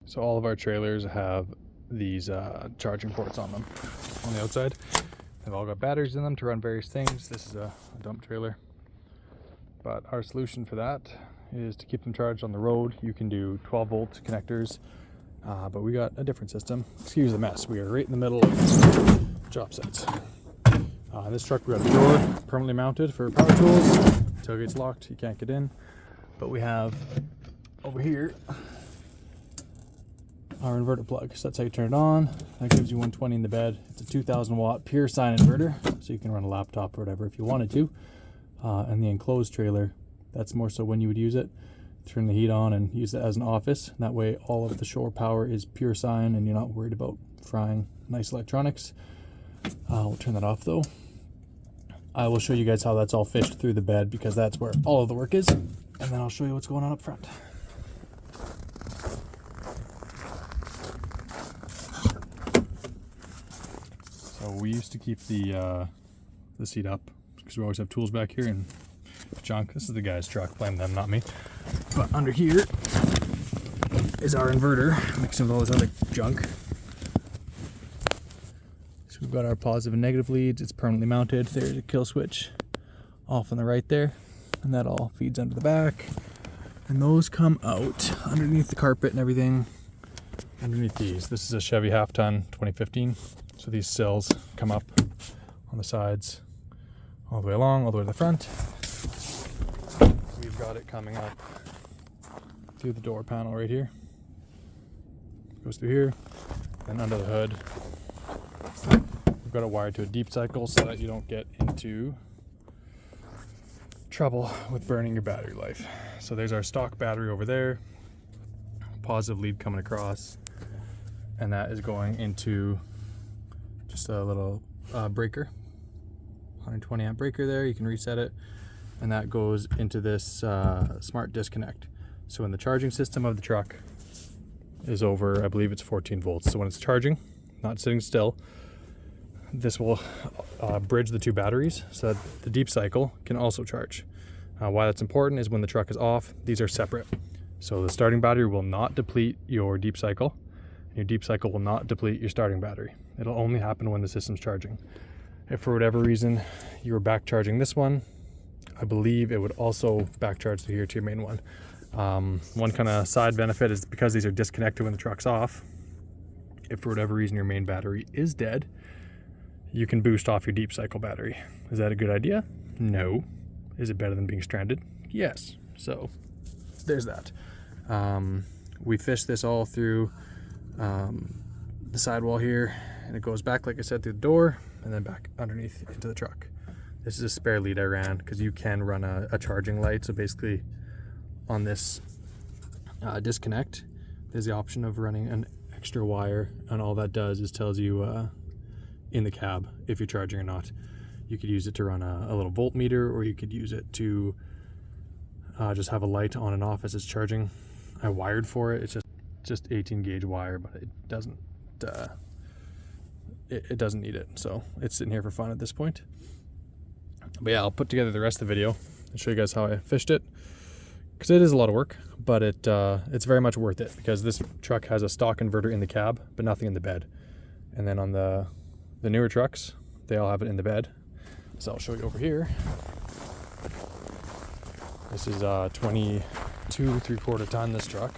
So all of our trailers have these charging ports on them on the outside. They've all got batteries in them to run various things. This is a dump trailer. But our solution for that is to keep them charged on the road. You can do 12-volt connectors, but we got a different system. Excuse the mess. We are right in the middle of job sites. In this truck we got a door permanently mounted for power tools. Tailgate's locked, you can't get in. But we have over here our inverter plug. So that's how you turn it on. That gives you 120 in the bed. It's a 2000 watt Pure Sine inverter, so you can run a laptop or whatever if you wanted to. And the enclosed trailer, that's more so when you would use it. Turn the heat on and use it as an office. That way all of the shore power is pure sine and you're not worried about frying nice electronics. We'll turn that off though. I will show you guys how that's all fished through the bed because that's where all of the work is. And then I'll show you what's going on up front. So we used to keep the seat up because we always have tools back here and junk. This is the guy's truck, blame them, not me. But under here is our inverter mixed with all this other junk. So we've got our positive and negative leads. It's permanently mounted. There's a kill switch off on the right there, and that all feeds under the back. And those come out underneath the carpet and everything. Underneath these. This is a Chevy half-ton 2015. So these sills come up on the sides all the way along, all the way to the front. We've got it coming up through the door panel right here. Goes through here, and under the hood. We've got it wired to a deep cycle so that you don't get into trouble with burning your battery life. So there's our stock battery over there. Positive lead coming across, and that is going into just a little breaker, 120 amp breaker there. You can reset it, and that goes into this smart disconnect. So when the charging system of the truck is over, I believe it's 14 volts. So when it's charging, not sitting still, this will bridge the two batteries so that the deep cycle can also charge. Why that's important is when the truck is off, these are separate. So the starting battery will not deplete your deep cycle. Your deep cycle will not deplete your starting battery. It'll only happen when the system's charging. If for whatever reason you were back charging this one, I believe it would also back charge to here to your main one. One kind of side benefit is because these are disconnected when the truck's off, if for whatever reason your main battery is dead, you can boost off your deep cycle battery. Is that a good idea? No. Is it better than being stranded? Yes. So there's that. We fished this all through the sidewall here, and it goes back, like I said, through the door and then back underneath into the truck. This is a spare lead I ran because you can run a charging light. So basically on this disconnect, there's the option of running an extra wire, and all that does is tells you in the cab if you're charging or not. You could use it to run a little voltmeter, or you could use it to just have a light on and off as it's charging. I wired for it. It's just 18 gauge wire, but it doesn't need it, so it's sitting here for fun at this point. But yeah, I'll put together the rest of the video and show you guys how I fished it, because it is a lot of work, but it's very much worth it because this truck has a stock inverter in the cab but nothing in the bed. And then on the newer trucks, they all have it in the bed. So I'll show you over here. This is 22 3/4 ton, this truck,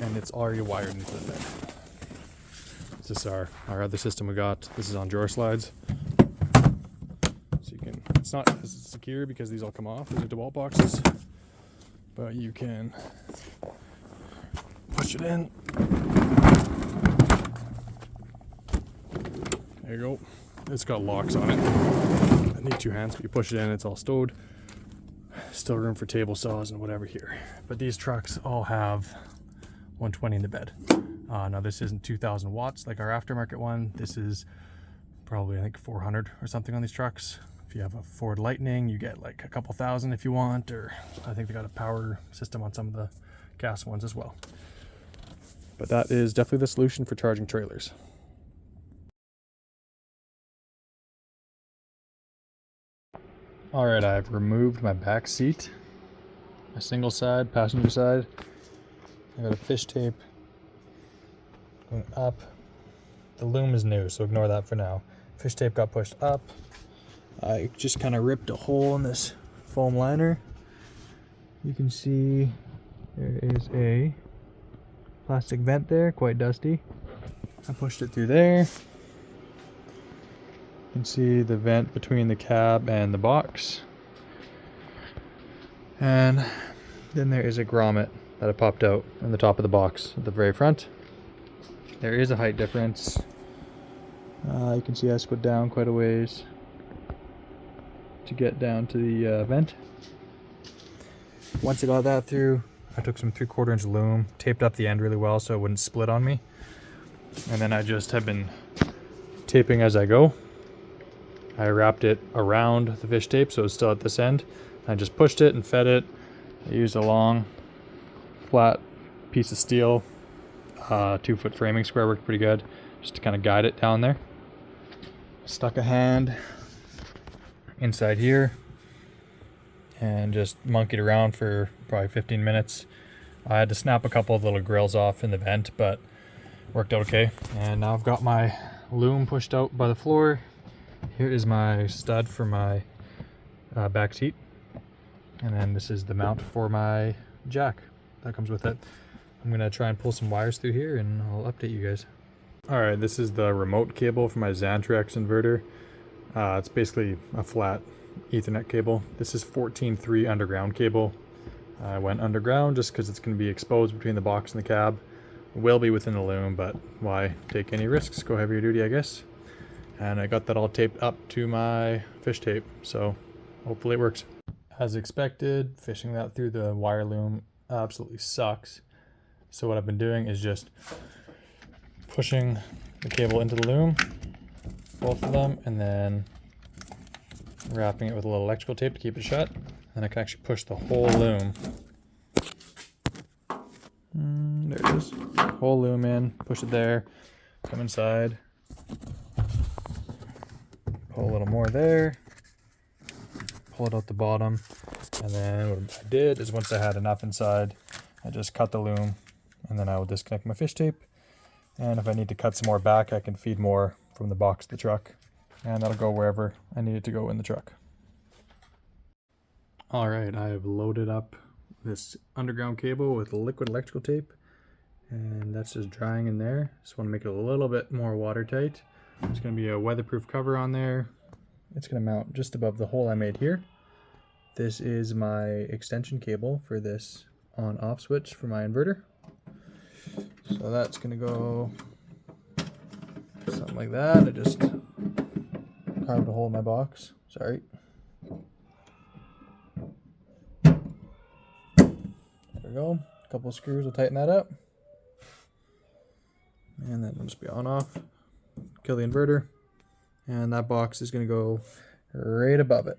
and it's already wired into the bed. This is our other system we got. This is on drawer slides, so you can, it's not as secure because these all come off. These are DeWalt boxes, but you can push it in. There you go. It's got locks on it. I need two hands, but you push it in, it's all stowed. Still room for table saws and whatever here. But these trucks all have 120 in the bed. Now this isn't 2000 watts like our aftermarket one. This is probably, I think, 400 or something on these trucks. If you have a Ford Lightning, you get like a couple thousand if you want, or I think they got a power system on some of the gas ones as well. But that is definitely the solution for charging trailers. All right, I've removed my back seat a single side, passenger side. I got a fish tape going up. The loom is new, so ignore that for now. Fish tape got pushed up. I just kind of ripped a hole in this foam liner. You can see there is a plastic vent there, quite dusty. I pushed it through there. You can see the vent between the cab and the box. And then there is a grommet that I popped out on the top of the box at the very front. There is a height difference. You can see I squid down quite a ways to get down to the vent. Once I got that through, I took some 3/4 inch loom, taped up the end really well so it wouldn't split on me. And then I just have been taping as I go. I wrapped it around the fish tape so it's still at this end. I just pushed it and fed it. I used a long, flat piece of steel, 2-foot framing square, worked pretty good, just to kind of guide it down there. Stuck a hand inside here and just monkeyed around for probably 15 minutes. I had to snap a couple of little grills off in the vent, but worked out okay. And now I've got my loom pushed out by the floor. Here is my stud for my back seat. And then this is the mount for my jack that comes with it. I'm gonna try and pull some wires through here and I'll update you guys. All right, this is the remote cable for my Xantrex inverter. It's basically a flat Ethernet cable. This is 14.3 underground cable. I went underground just because it's going to be exposed between the box and the cab. It will be within the loom, but why take any risks? Go heavier duty, I guess. And I got that all taped up to my fish tape, so hopefully it works. As expected, fishing that through the wire loom absolutely sucks. So what I've been doing is just pushing the cable into the loom, both of them, and then wrapping it with a little electrical tape to keep it shut. Then I can actually push the whole loom. There it is. Whole loom in, push it there, come inside, pull a little more there, pull it out the bottom, and then what I did is once I had enough inside, I just cut the loom, and then I will disconnect my fish tape. And if I need to cut some more back, I can feed more from the box to the truck, and that'll go wherever I need it to go in the truck. All right, I have loaded up this underground cable with liquid electrical tape, and that's just drying in there. Just want to make it a little bit more watertight. There's going to be a weatherproof cover on there. It's going to mount just above the hole I made here. This is my extension cable for this on-off switch for my inverter. So that's going to go something like that. I just carved a hole in my box. Sorry. There we go. A couple of screws will tighten that up. And then it'll just be on off. Kill the inverter. And that box is going to go right above it.